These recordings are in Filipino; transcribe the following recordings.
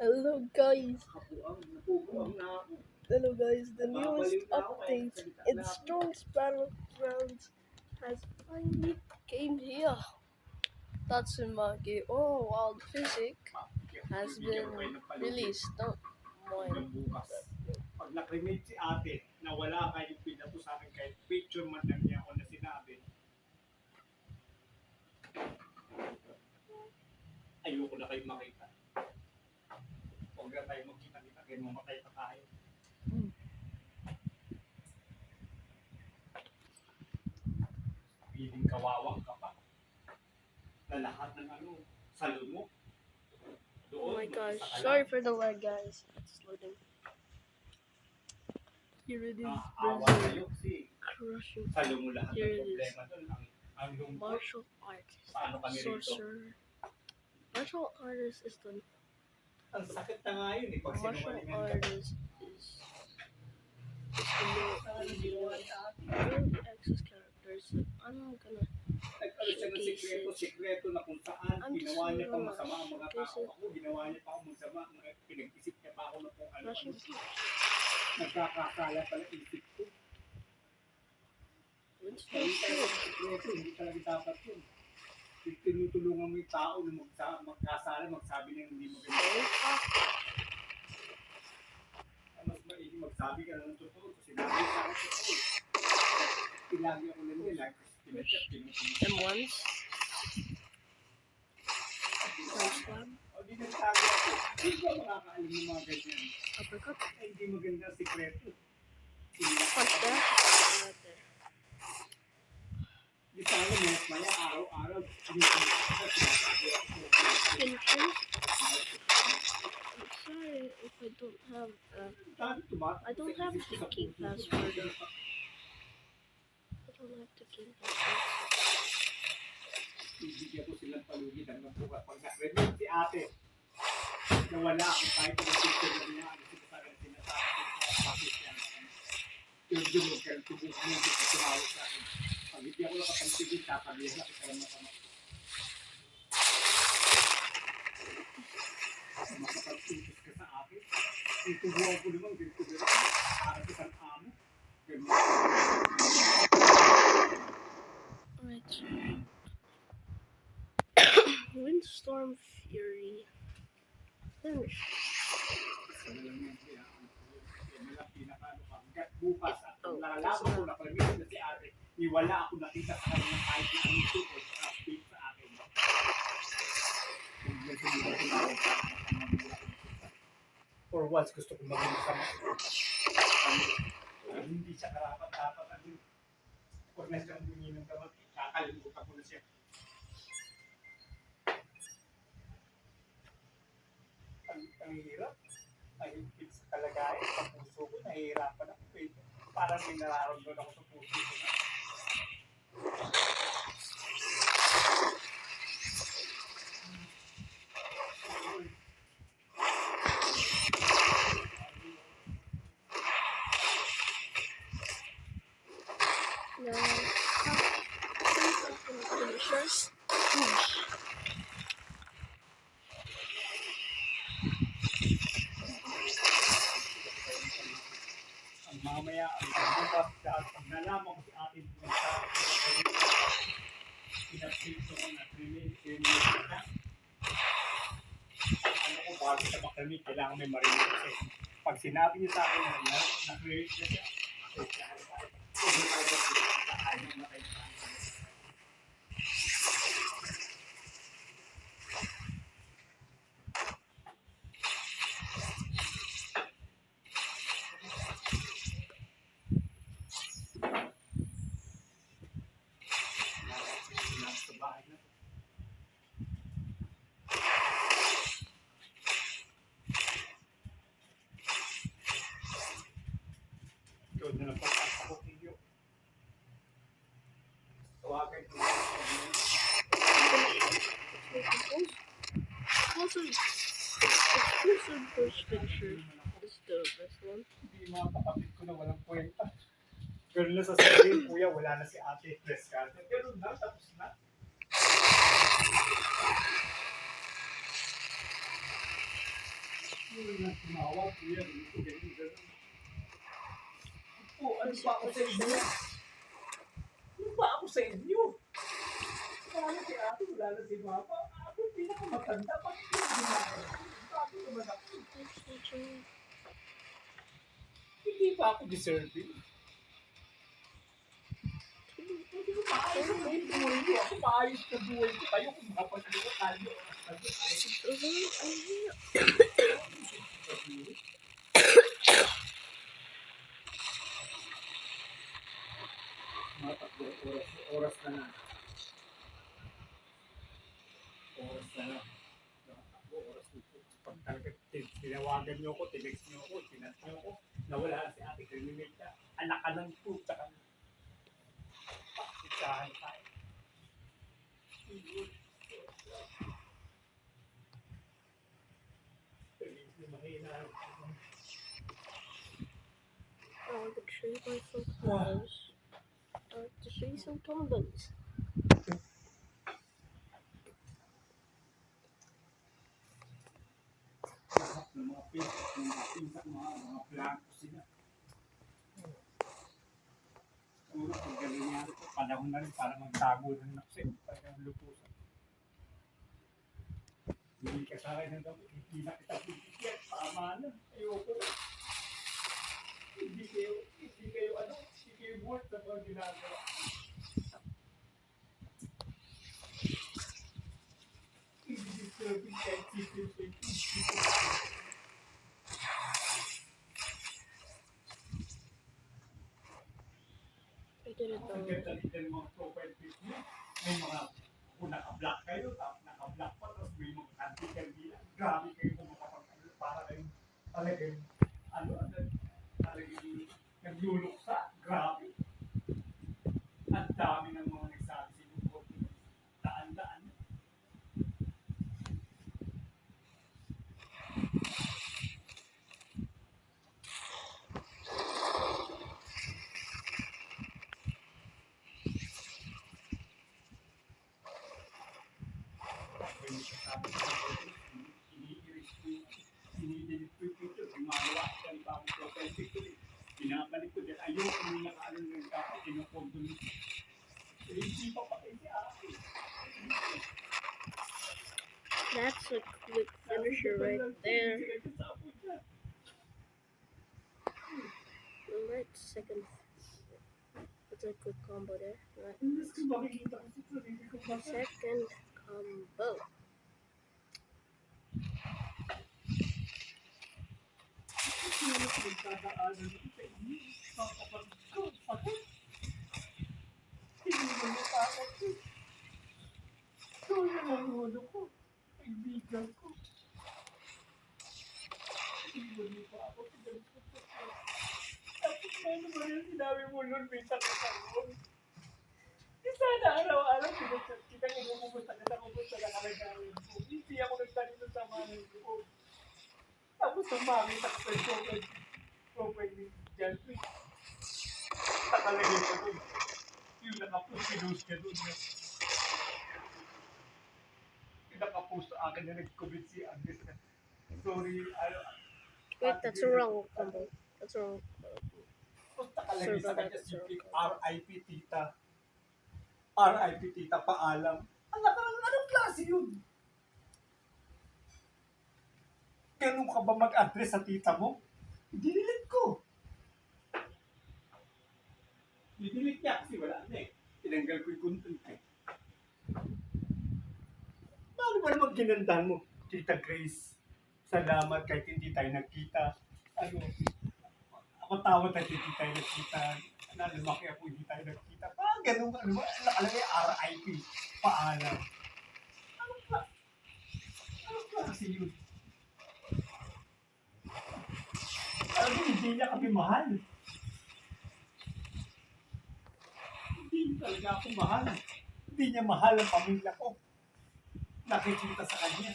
Hello guys. Hello guys. The newest update in Strong's Battlegrounds has finally came here. Tatsumaki or Wild Physic has been released. Don't mind that. Pag nakrimate si ate na wala kayong pinato sa akin kahit picture man lang niya ako na sinabi, ayoko na kayo makita. Huwag na tayo magkita-kita kayo, mamatay pa tayo. Piling kawawa ka pa. Na lahat ng salo mo. Oh my gosh. Sorry for the lag guys. It's loading. Here it is. Awa kayo kasi Crushing. salo mo lahat Here ng it is. problema doon. Ang lungkot. Martial artist. Paano kami rito? Sorcerer. Martial artist is the Ang sakit na nga yun eh. Pag martial sinungalingan ka. artist is the access characters. I'm gonna Nagkaroon siya ng sikreto na kung saan ginawa niya pa masama ang mga tao. Ako, ginawa niya pa ako masama. Pinag-isip niya pa ako na kung ano. Nagkakasala pala isip ko. Dahil tayo ng sikreto, hindi talaga dapat yun. Tinutulungan mo yung tao na magkasala, magsabi niya hindi maganda. Mas maigi magsabi ka na ng totoo. Kasi nabi sa akin totoo. Ilagi ako lang nila. And once. O di nagsabi ako. Hindi ba makakaalam ng mga ganyan? Uppercut. Ay, hindi maganda ang sikreto. Punch that. Right there. Di sana maya araw-araw. Finishing. I'm sorry if I don't have I don't have the key password. I don't have the key password. Ibigyan ko silang palugid hanggang bukas. Pag na-remove si ate, nawala ako kahit ang picture na niya, ano sila sa akin sinasabi ko, bakit yan. Yung dumog, kaya tubog mo, hindi ka tumawag sa akin. Pag hindi ako nakapansigin, tatabihan na kita lang naman. Makapagtutos ka sa akin. Yung tubuhan ko naman, ganito ganito. Para kitang amo. Alright. Windstorm Fury. Finish. Bukas at nalalaman ko na permission na si ate, iwala ako nakita sa kanya kahit na ang ito o update sa akin. For once, gusto ko maging sama. Hindi siya karapat-dapat. Huwag na siyang bunyi ng gamot. Kakalimutan ko na siya. Ang hirap. Ang higpit sa kalagayan. Sa puso ko, nahihirapan ako. Parang may nararamdaman ako sa puso ko na. Now, finishers. Mamaya ang bukas dahil pag nalaman ko si atin sa pinapit ko na krimen na ano ko bago sa makamit kailangan may marinig kasi pag sinabi niya sa akin na create na siya Yun na napapasa ko kayo. Tawagan ko. Exclusive first picture is the best one. Hindi mga kapatid ko na walang kwenta. Ganun na sasabihin, kuya, wala na si ate. Press card. Ganun na, tapos na. nang tumawag, kuya, ganito, ganyan. Po, ano pa ako sa inyo? Ano pa ako sa inyo? Wala na si ate, wala na si mama. Ako yung pinakamatanda. Bakit yung ginagawa? Bakit naman ako? Hindi pa ako deserving. Hindi ko maayos ang buhay ko. Ako maayos na buhay ko. Kayo kung makapagaliwa tayo. Mga takbo, oras na na. Oras na na. Takbo, oras na po. Pag talaga tinawagan niyo ko, tinext niyo ko, tinat niyo ko, nawala na si ate, kriminate ka. Anak ka ng po, tsaka pakitsahan tayo. Mahina. I could show you my photos. I like to show you some condoms. Lahat ng mga pinsak, mga blanco sila. Siguro pag ganyan ko, panahon na rin para magtago ng naksin. Parang lupusan. Hindi ka sa akin ng gabi, hindi na kita pipigyan. Tama na. Ayoko na. Hindi kayo worth sa mga ginagawa. Hindi deserving kahit sipin. I did it Ang though. ganda-ganda ng mga profile pic niyo. May mga, kung naka-block kayo, tapos naka-block pa, tapos may mga kanti-kanti lang. Grabe kayo kung makapag-ano, para kayong talagang, talagang nagluluksa. Grabe. Ang dami ng mga nagsabi sa inyo. Daan-daan. May nagsasabi sa inyo, ini-erase ko yung ini-delete ko yung picture, gumagawa ka ng bagong profile picture. Pinabalik ko din, ayoko nung nakaano ng dapat, kinukonto nito. Hindi pa pa kayo si ate. That's a quick finisher right there. Alright, second. That's a quick combo there. Right. Second combo. Sinabi mo nun, may sakit ako. Sana araw-araw pinagsak kita kung kumusta ka na kalagayan ko. Hindi ako nagtanong sa mga ko. Tapos sumami sa profile ni Jan. Nakalagay pa dun. Yung nakapost, pinost ka dun. Yung nakapost sa akin na nag-comment si Agnes na, sorry, Wait, that's a wrong combo. That's a wrong. Tapos nakalagay sa kanya, That's wrong. RIP tita. RIP tita, paalam. Anong klase yun? Ganun ka ba mag-address sa tita mo? Dinilit ko. Dinilit niya kasi wala na eh. Tinanggal ko yung content eh. Paano ba naman ginandahan mo? Tita Grace, salamat kahit hindi tayo nagkita. Ako tawad at hindi tayo nagkita. Lumaki ako hindi tayo nagkita. Parang ganun, nakalagay RIP, paalam. Anong klase yun? Hindi niya kami mahal. Hindi niya talaga ako mahal. Hindi niya mahal ang pamilya ko. Nakikita sa kanya.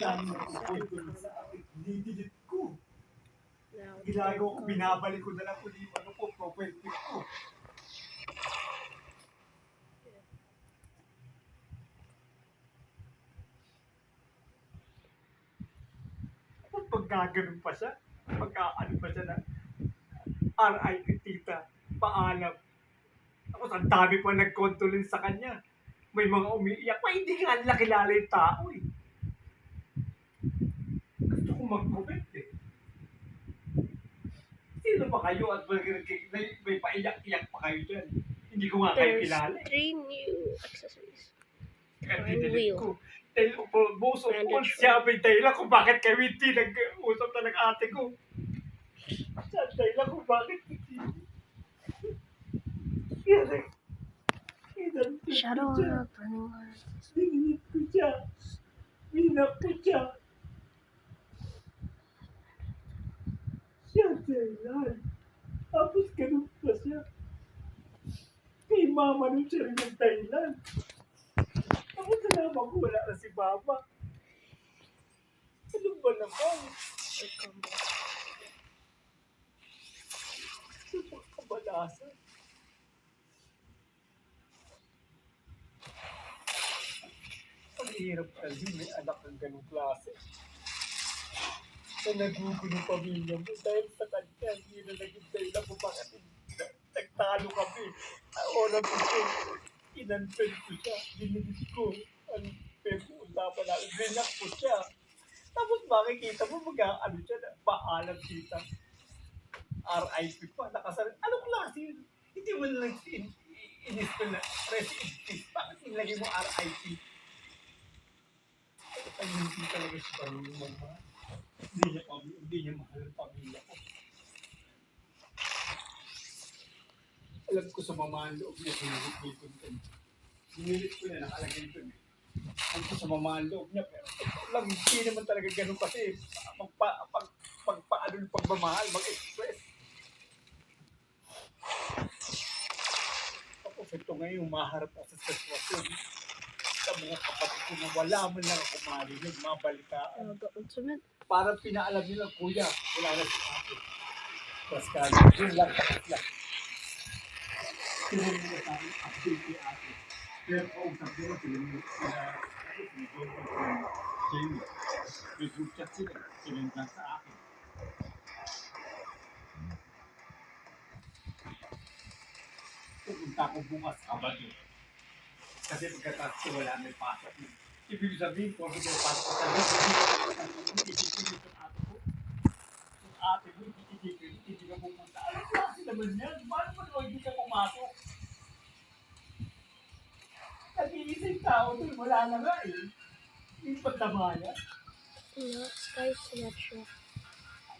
Dami na kumpul sa akin. Dinidilit ko. Ginagawa ko, binabalik ko na lang kung yung profile pic ko. magkaganon pa siya. Magkaano pa siya na RIP tita, paalam. Tapos ang dami pa nag-condolence sa kanya. May mga umiiyak pa, hindi nga nila kilala yung tao eh. Gusto ko mag-comment eh. Sino ba kayo at may paiyak-iyak pa kayo dyan? Hindi ko nga kayo There's kilala eh. 3 new accessories. Kaya Fine didinig wheel. ko. Dahil most of all, Bandage siya may dahilan kung bakit kami hindi nag-usap na ng ate ko. Siya ang dahilan kung bakit hindi. Kaya nag-inantot ko Shadow siya. of Burning Heart. Dinilip ko siya. Minap ko siya. Siya ang dahilan. Tapos ganun pa siya. Kay mama nun siya rin ang dahilan. Tapos nalaman ko wala na si mama. Ano ba naman? Welcome back. Kabalasan. Ang hirap kasi may anak ng ganung klase. Na nagugulo yung pamilya mo dahil sa kanya, hindi na naging dahilan kung bakit nagtalo kami. Oras ko, inanpen ko siya, dinilit ko. Ang pag-uusapan namin, rinak ko siya. Tapos makikita mo mag-ano siya na paalam kita. RIP pa, nakasalit. Anong klase yun? Hindi mo na in-install na rest in peace. Bakit nilagay mo RIP? Ay, hindi talaga siya pamilya mo. Hindi niya mahal ang pamilya ko. Alam ko sa mamahan loob niya, dinilit ko na, nakalagay ko na. Alam ko sa mamahan loob niya, pero alam, hindi naman talaga ganun kasi pagpaano ng pagmamahal, mag-express. Tapos ito ngayon, maharap ako sa sitwasyon. Sa mga kapatid ko na wala man lang ako marinig, mabalitaan. Ultimate. Parang pinaalam nila, kuya, wala na si ate. Pascal, yun lang, tapos lang. Tinanong nila sa akin, update si ate. Pero kausap nila sila Jamie. May group chat sila, sinend lang sa akin. Pupunta ko bukas, Sabado. Kasi pagkatapos ko wala may pasok. Ibig sabihin ko, may pasok ko talaga. Hindi ko ate ko. Yung ate mo, hindi ka pumunta. Ano klase naman yan? Paano mo naman hindi ka pumasok? Nag-iisip tao doon, wala na nga eh. Hindi pa tamaya. No, Sky Sinatra.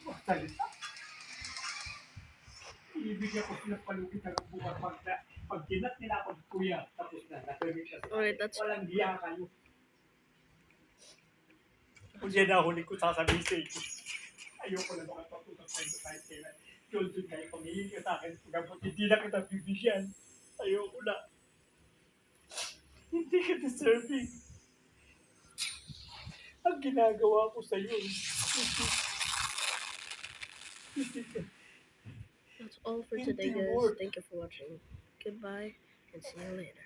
Magsalita. Ibigyan ko sila palugit ng bukas pag kinat nila ako, kuya, tapos na, nakamit na sila. Alright, that's Walang hiya kayo. Kung yan na huli ko sasabihin sa inyo. Ayoko na makapag-usap sa inyo kahit kailan. Yun dun kayo, pangingin ka sa akin, pagkabot hindi na kita bibigyan. Ayoko na. Hindi ka deserving. Ang ginagawa ko sa iyo. That's all for today, guys. Thank you for watching. Goodbye, and see you later.